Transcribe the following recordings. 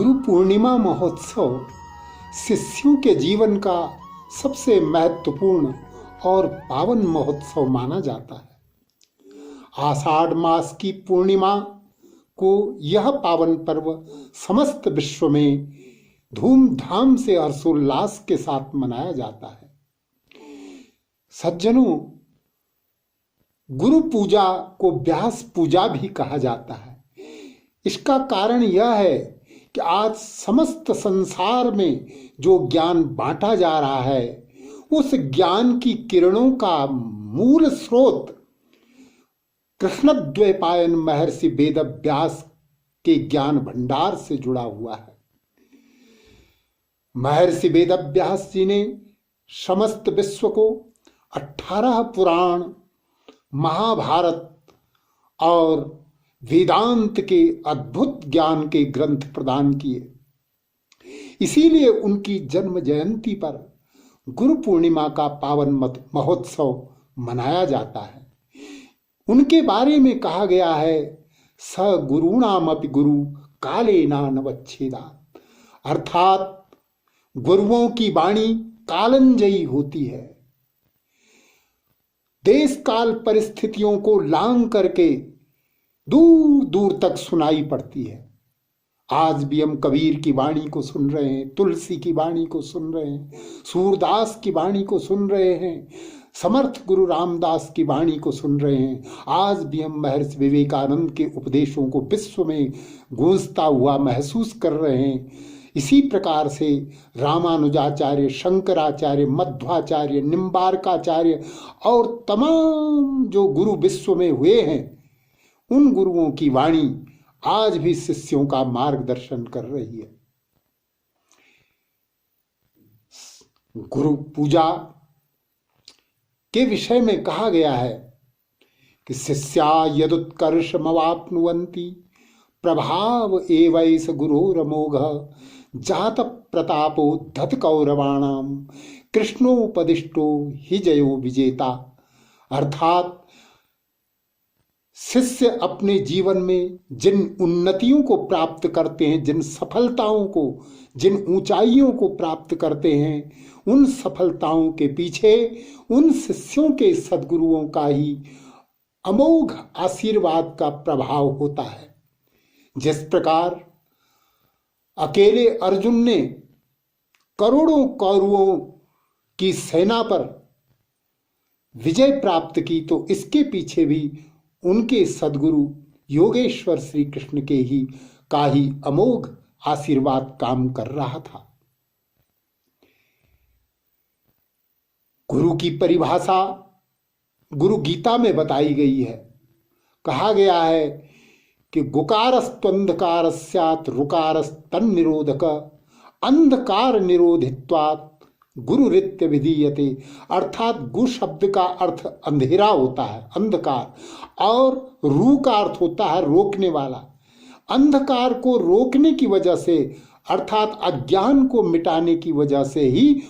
गुरु पूर्णिमा महोत्सव शिष्यों के जीवन का सबसे महत्वपूर्ण और पावन महोत्सव माना जाता है। आषाढ़ मास की पूर्णिमा को यह पावन पर्व समस्त विश्व में धूमधाम से हर्षोल्लास के साथ मनाया जाता है। सज्जनों, गुरु पूजा को व्यास पूजा भी कहा जाता है। इसका कारण यह है कि आज समस्त संसार में जो ज्ञान बांटा जा रहा है, उस ज्ञान की किरणों का मूल स्रोत कृष्णद्वैपायन महर्षि वेदव्यास के ज्ञान भंडार से जुड़ा हुआ है। महर्षि वेदव्यास जी ने समस्त विश्व को 18 पुराण, महाभारत और वेदांत के अद्भुत ज्ञान के ग्रंथ प्रदान किए। इसीलिए उनकी जन्म जयंती पर गुरु पूर्णिमा का पावन महोत्सव मनाया जाता है। उनके बारे में कहा गया है, स गुरूणामपि गुरु कालेना नवच्छेदात्, अर्थात गुरुओं की वाणी कालंजयी होती है, देश काल परिस्थितियों को लांग करके दूर दूर तक सुनाई पड़ती है। आज भी हम कबीर की वाणी को सुन रहे हैं, तुलसी की वाणी को सुन रहे हैं, सूरदास की वाणी को सुन रहे हैं, समर्थ गुरु रामदास की वाणी को सुन रहे हैं। आज भी हम महर्षि विवेकानंद के उपदेशों को विश्व में गूंजता हुआ महसूस कर रहे हैं। इसी प्रकार से रामानुजाचार्य, शंकराचार्य, मध्वाचार्य, निम्बारकाचार्य और तमाम जो गुरु विश्व में हुए हैं, उन गुरुओं की वाणी आज भी शिष्यों का मार्गदर्शन कर रही है। गुरु पूजा के विषय में कहा गया है कि शिष्या यदुत्कर्षमवाप्नुवन्ति प्रभाव एवैष गुरोरमोघ जात प्रतापो धत कौरवाणाम कृष्णोपदिष्टो हि जयो विजेता। अर्थात शिष्य अपने जीवन में जिन उन्नतियों को प्राप्त करते हैं, जिन सफलताओं को, जिन ऊंचाइयों को प्राप्त करते हैं, उन सफलताओं के पीछे उन शिष्यों के सद्गुरुओं का ही अमोघ आशीर्वाद का प्रभाव होता है। जिस प्रकार अकेले अर्जुन ने करोड़ों कौरवों की सेना पर विजय प्राप्त की, तो इसके पीछे भी उनके सद्गुरु योगेश्वर श्री कृष्ण के ही का ही अमोघ आशीर्वाद काम कर रहा था। गुरु की परिभाषा गुरु गीता में बताई गई है। कहा गया है कि गुकारस्त्वंधकार स्यात् रुकारस्तन्निरोधक अंधकार निरोधित्वात् गुरुरित्य विधीयते। अर्थात गु शब्द का अर्थ अंधेरा होता है, अंधकार, और रू का अर्थ होता है रोकने वाला। अंधकार को रोकने की वजह से, अर्थात अज्ञान को मिटाने की वजह से ही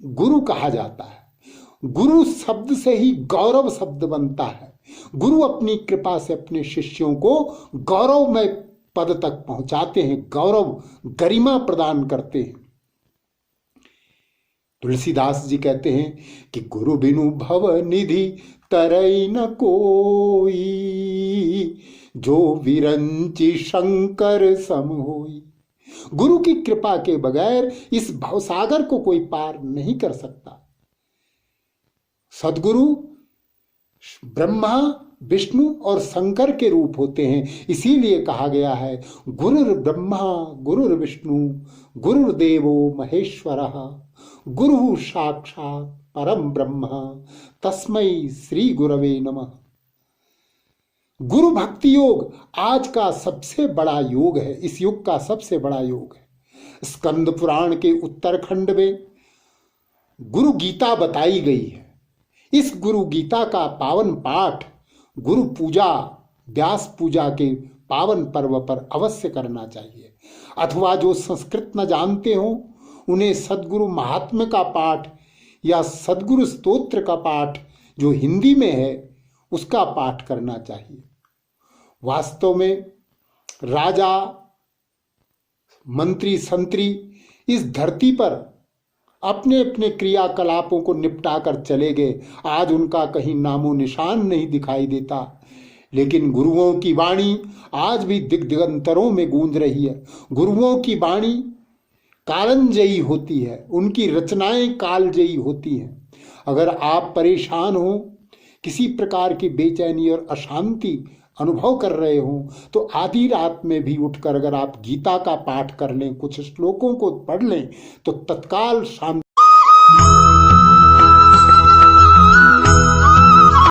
गुरु कहा जाता है। गुरु शब्द से ही गौरव शब्द बनता है। गुरु अपनी कृपा से अपने शिष्यों को गौरवमय पद तक पहुंचाते हैं, गौरव गरिमा प्रदान करते हैं। तुलसीदास जी कहते हैं कि गुरु बिनु भव निधि तरई न कोई, जो विरंचि शंकर सम होई। गुरु की कृपा के बगैर इस भवसागर को कोई पार नहीं कर सकता। सद्गुरु ब्रह्मा, विष्णु और शंकर के रूप होते हैं। इसीलिए कहा गया है, गुरुर् ब्रह्मा गुरुर्विष्णु गुरुर्देवो महेश्वरः गुरु साक्षात् परम ब्रह्म तस्मै श्री गुरवे नमः। गुरु भक्ति योग आज का सबसे बड़ा योग है, इस युग का सबसे बड़ा योग है। स्कंद पुराण के उत्तरखंड में गुरु गीता बताई गई है। इस गुरु गीता का पावन पाठ गुरु पूजा, व्यास पूजा के पावन पर्व पर अवश्य करना चाहिए। अथवा जो संस्कृत न जानते हो, उन्हें सद्गुरु महात्म्य का पाठ या सद्गुरु स्तोत्र का पाठ जो हिंदी में है उसका पाठ करना चाहिए। वास्तव में राजा मंत्री संतरी इस धरती पर अपने अपने क्रियाकलापों को निपटा कर चले गए। आज उनका कहीं नामो निशान नहीं दिखाई देता। लेकिन गुरुओं की वाणी आज भी दिग्दिगंतरों में गूंज रही है। गुरुओं की वाणी कालंजयी होती है, उनकी रचनाएं कालजयी होती हैं। अगर आप परेशान हो, किसी प्रकार की बेचैनी और अशांति अनुभव कर रहे हो, तो आधी रात में भी उठकर अगर आप गीता का पाठ कर लें, कुछ श्लोकों को पढ़ लें, तो तत्काल शांति